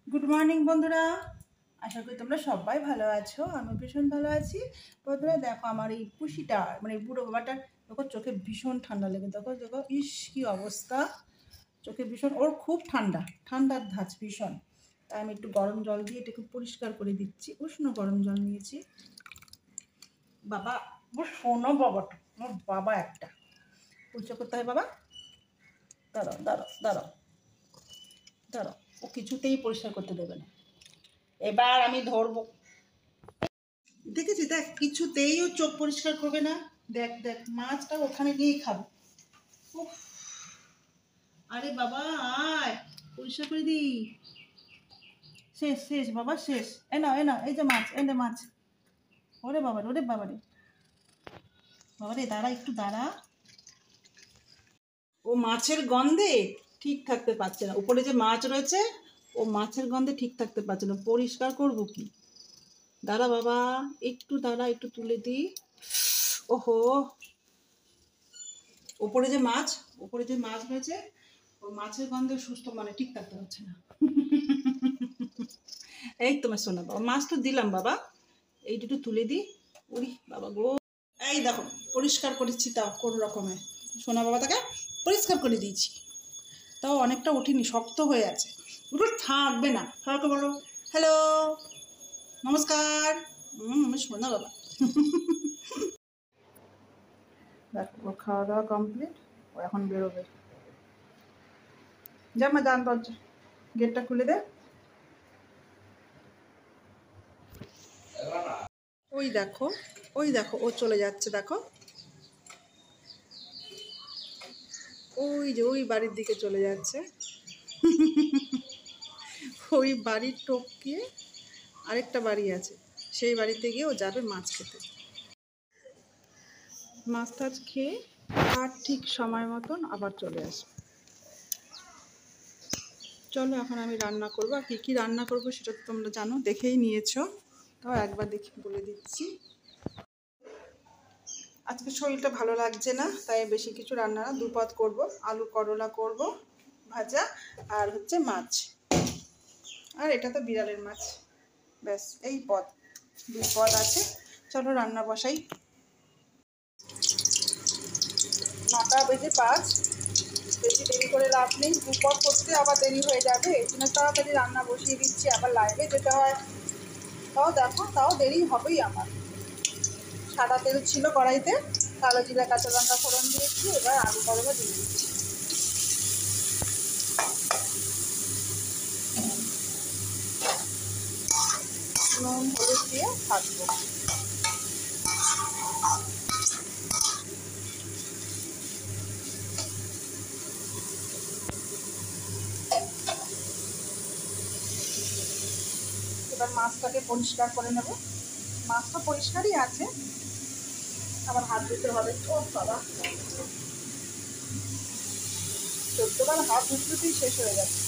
Good morning বন্ধুরা, আশা করি তোমরা সবাই ভালো আছো। আমি ভীষণ ভালো আছি। বন্ধুরা দেখো, আমার এই পুষিটা মানে বুড়ো বাবাটার দেখো চোখে ভীষণ ঠান্ডা লেগে, দেখো দেখো ইস কি অবস্থা, চোখে ভীষণ, ওর খুব ঠান্ডা, ঠান্ডার ধাঁচ ভীষণ। তাই আমি একটু গরম জল দিয়ে এটাকে পরিষ্কার করে দিচ্ছি। উষ্ণ গরম জল নিয়েছি। বাবা, ওর শোনো বাবাটা, আমার বাবা একটা পরিষ্কার করতে হয়। বাবা দাঁড়াও দাঁড়াও দাঁড়াও দাঁড়াও, ও কিছুতেই পরিষ্কার করতে দেবে না। এবার আমি ধরবো, দেখেছি দেখ, কিছুতেই ও চোখ পরিষ্কার করবে না। দেখ দেখ, মাছটা ওখানে গিয়েই খাবে। উফ, আরে বাবা আয়, পরিষ্কার করে দি। শেষ শেষ বাবা শেষ। এ নাও এই যে মাছ, এনে মাছ। ওরে বাবা রে, ওরে বাবা রে, বাবা রে, দাঁড়া একটু দাঁড়া। ও মাছের গন্ধে ঠিক থাকতে পারছে না, উপরে যে মাছ রয়েছে ও মাছের গন্ধে ঠিক থাকতে পারছে না। পরিষ্কার করবো কি? দাঁড়া বাবা, একটু দাঁড়া, একটু তুলে দিই। ওহো, উপরে যে মাছ রয়েছে ও মাছের গন্ধে সুস্থ মানে ঠিক থাকতে পারছে না। এই তোমার শোনা বাবা, মাছ তো দিলাম বাবা, এইটুকু তুলে দিই। উরি বাবা গো, এই দেখো পরিষ্কার করেছি, তাও কোনো রকমে সোনা বাবা তাকে পরিষ্কার করে দিয়েছি, তাও অনেকটা ওঠেনি, শক্ত হয়ে আছে। ওগুলো থাকবে না। সবাইকে বলো হ্যালো, নমস্কার। সোনা বাবা। দেখো খাওয়া দাওয়া কমপ্লিট, ও এখন বেরোবে। জামা দান দরজা, গেটটা খুলে দে। ওই দেখো, ওই দেখো ও চলে যাচ্ছে, দেখো ওই যে ওই বাড়ির দিকে চলে যাচ্ছে। ওই বাড়ির টপকিয়ে আরেকটা বাড়ি আছে, সেই বাড়িতে গিয়ে ও যাবে মাছ খেতে। মাছ টাছ খেয়ে আর ঠিক সময় মতন আবার চলে আসবে। চলো এখন আমি রান্না করবো, আর কী কী রান্না করবো সেটা তো তোমরা জানো, দেখেই নিয়েছো, তাও একবার দেখে বলে দিচ্ছি। আজকে শরীরটা ভালো লাগছে না, তাই বেশি কিছু রান্না না, দুপদ করব। আলু করলা করব ভাজা, আর হচ্ছে মাছ, আর এটা তো বিড়ালের মাছ। ব্যাস এই পদ, দুই পদ আছে। চলো রান্না বসাই। 9:05, বেশি দেরি করে লাভ নেই, দুপদ করতে আবার দেরি হয়ে যাবে, এই জন্য তাড়াতাড়ি রান্না বসিয়ে দিচ্ছি, আবার লাইভে যেতে হয়। তাও দেখো, তাও দেরি হবেই আমার। সাদা তেল ছিল কড়াইতে, কালো জিরা কাঁচা লঙ্কা ফোড়ন দিয়েছি, এবার আলু করলা দিয়ে দিচ্ছি। নুন হলুদ দিয়ে ভাজবো। এবার মাছটাকে পরিষ্কার করে নেব। মাছ তো পরিষ্কারই আছে, আবার হাত ধুতে হবে। ও বাবা, 14বার হাত ধুতেই শেষ হয়ে যাচ্ছে।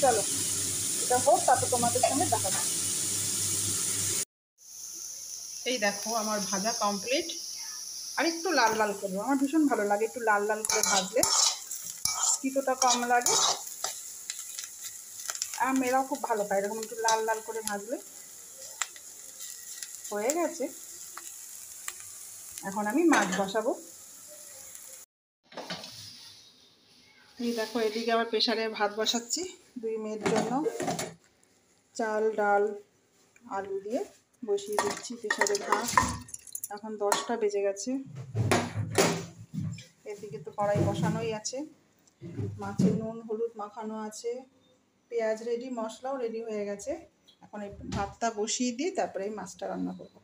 চলো এটা হোক, তারপর তোমাদের সঙ্গে দেখা হবে। এই দেখো আমার ভাজা কমপ্লিট, আর একটু লাল লাল করবো, আমার ভীষণ ভালো লাগে একটু লাল লাল করে ভাজলে, তিতোটা কম লাগে। আর মেয়েরাও খুব ভালো পায় এরকম একটু লাল লাল করে ভাজলে। হয়ে গেছে, এখন আমি মাছ বসাবো। এই দেখো এদিকে আবার প্রেসারে ভাত বসাচ্ছি 2 মেয়ের জন্য। চাল ডাল আলু দিয়ে বসিয়ে দিচ্ছি প্রেসারে ভাত। এখন 10টা বেজে গেছে। এদিকে তো কড়াই বসানোই আছে, মাছে নুন হলুদ মাখানো আছে, পেঁয়াজ রেডি, মশলাও রেডি হয়ে গেছে। এখন এই ভাতটা বসিয়ে দিয়ে তারপরে এই মাছটা রান্না করব।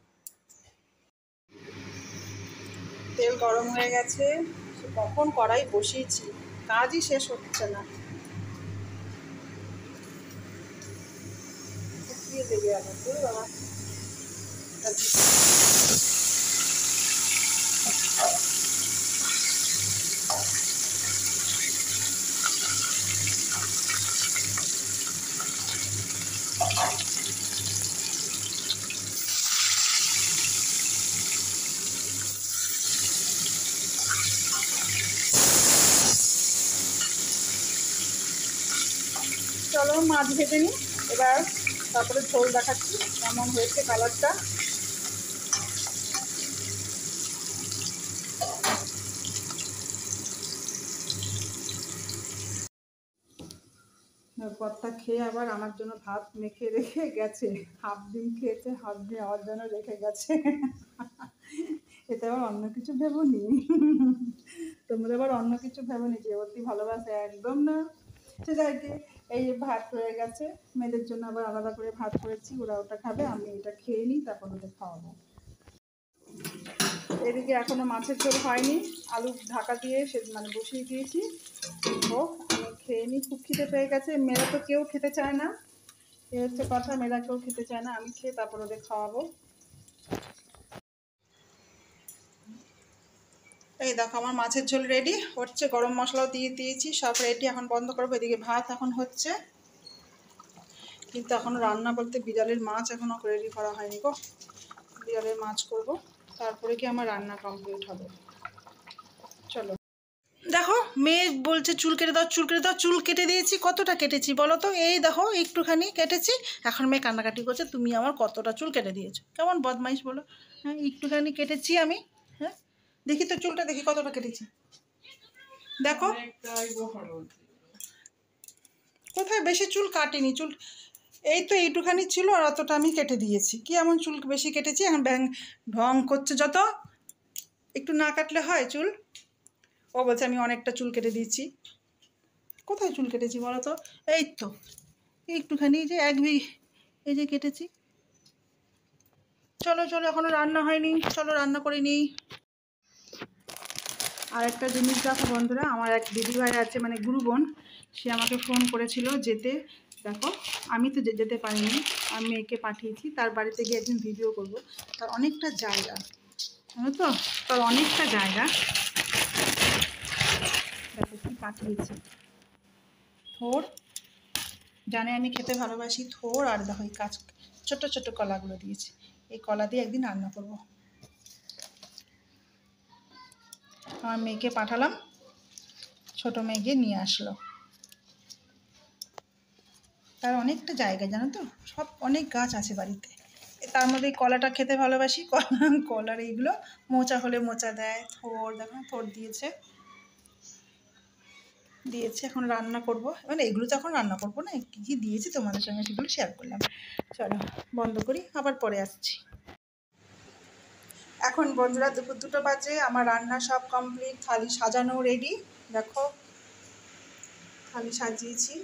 তেল গরম হয়ে গেছে, কখন কড়াই বসিয়েছি, কাজই শেষ হচ্ছে না। লেগে গেল বাবা। চলো মাছ ভেজে নিই এবার, তারপরে ঝোল দেখাচ্ছি কেমন হয়েছে কালারটা। কর্তা খেয়ে আবার আমার জন্য ভাত মেখে রেখে গেছে, হাফ ডিম খেয়েছে, হাফ ডিম আমার জন্য রেখে গেছে। এতে আবার অন্য কিছু ভেবনি? তোমরা আবার অন্য কিছু ভেবনি যে অতি ভালোবাসে? একদম না। ঠিক আছে, এই ভাত হয়ে গেছে, মেয়েদের জন্য আবার আলাদা করে ভাত করেছি, ওরা ওটা খাবে, আমি এটা খেয়ে নিই, তারপর ওদের খাওয়াবো। এদিকে এখনো মাছের ঝোল হয়নি, আলু ঢাকা দিয়ে সে মানে বসিয়ে দিয়েছি, হোক আমি খেয়ে নিই। খুব খিদে পেয়ে গেছে, মেয়েরা তো কেউ খেতে চায় না, এ হচ্ছে কথা, মেয়েরা কেউ খেতে চায় না, আমি খেয়ে তারপর ওদের খাওয়াবো। এই দেখো আমার মাছের ঝোল রেডি হচ্ছে, গরম মশলাও দিয়ে দিয়েছি, সব রেডি, এখন বন্ধ করবো। এদিকে ভাত এখন হচ্ছে, কিন্তু এখনও রান্না বলতে বিড়ালের মাছ এখনও রেডি করা হয়নি গো, বিড়ালের মাছ করব, তারপরে কি আমার রান্না কমপ্লিট হবে। চলো দেখো, মেয়ে বলছে চুল কেটে দাও, চুল কেটে দাও, চুল কেটে দিয়েছি। কতটা কেটেছি বলো তো? এই দেখো একটুখানি কেটেছি, এখন মেয়ে কান্নাকাটি করছে তুমি আমার কতটা চুল কেটে দিয়েছো। কেমন বদমাইশ বলো? হ্যাঁ একটুখানি কেটেছি আমি। হ্যাঁ দেখি তো চুলটা, দেখি কতটা কেটেছি, দেখো। কোথায় বেশি চুল কাটিনি, চুল এই তো এইটুখানি ছিল, আর অতটা আমি কেটে দিয়েছি। কি এমন চুল বেশি কেটেছি? এখন ঢং করছে যত, একটু না কাটলে হয় চুল? ও বলছে আমি অনেকটা চুল কেটে দিয়েছি। কোথায় চুল কেটেছি বলো তো? এই তো একটুখানি, এই যে এই যে কেটেছি। চলো চলো, এখনো রান্না হয়নি, চলো রান্না করে নিই। আর একটা জিনিস দেখো বন্ধুরা, আমার এক দিদিভাই আছে মানে গুরু বোন, সে আমাকে ফোন করেছিল যেতে। দেখো আমি তো যেতে পারিনি, আমি মেয়েকে পাঠিয়েছি, তার বাড়িতে গিয়ে একদিন ভিডিও করব। তার অনেকটা জায়গা, জানো তো, তার অনেকটা জায়গা। দেখো কি পাঠিয়েছি, থোর, জানে আমি খেতে ভালোবাসি, থোর, আর দেখো এই কাজ ছোট ছোট কলাগুলো দিয়েছি, এই কলা দিয়ে একদিন রান্না করব। আমার মেয়েকে পাঠালাম, ছোট মেয়ে গিয়ে নিয়ে আসলো। তার অনেকটা জায়গা জানো তো, সব অনেক গাছ আছে বাড়িতে, তার মধ্যে কলাটা খেতে ভালোবাসি, কলার এইগুলো মোচা হলে মোচা দেয়, থোর দেখো থোর দিয়েছে, এখন রান্না করব, মানে এগুলো তো এখন রান্না করবো না, কী কী দিয়েছি তোমাদের সঙ্গে সেগুলো শেয়ার করলাম। চলো বন্ধ করি, আবার পরে আসছি। এখন বন্ধুরা দুপুর 2টো বাজে, আমার রান্না সব কমপ্লিট, থালি সাজানো রেডি। দেখো থালি সাজিয়েছি,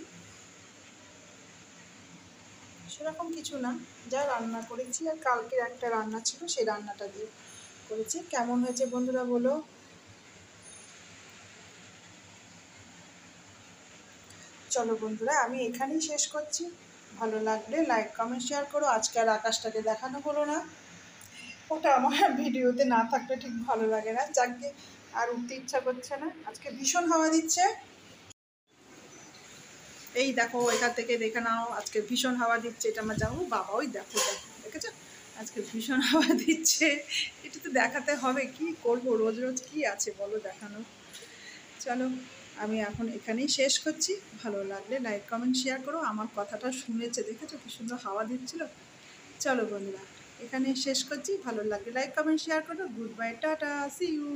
সেরকম কিছু না, যা রান্না করেছি, আর কালকের একটা রান্না ছিল সেই রান্নাটা দিয়ে করেছি। কেমন হয়েছে বন্ধুরা বলো। চলো বন্ধুরা আমি এখানেই শেষ করছি, ভালো লাগলে লাইক কমেন্ট শেয়ার করো। আজকে আর আকাশটাকে দেখানো হলো না, ওটা আমার ভিডিওতে না থাকলে ঠিক ভালো লাগে না, যাকে আর উঠতে ইচ্ছা করছে না। আজকে ভীষণ হাওয়া দিচ্ছে, এই দেখো এখান থেকে দেখে নাও, আজকে ভীষণ হাওয়া দিচ্ছে, এটা আমার যাবো বাবা, ওই দেখো দেখো দেখেছো, আজকে ভীষণ হাওয়া দিচ্ছে, এটা তো দেখাতে হবে, কি করব, রোজ রোজ কি আছে বলো দেখানো। চলো আমি এখন এখানেই শেষ করছি, ভালো লাগলে লাইক কমেন্ট শেয়ার করো। আমার কথাটা শুনেছে দেখেছো কি সুন্দর হাওয়া দিচ্ছিল। চলো বন্ধুরা এখানে শেষ করছি, ভালো লাগলে লাইক কমেন্ট শেয়ার করো। Goodbye, ta ta, see you.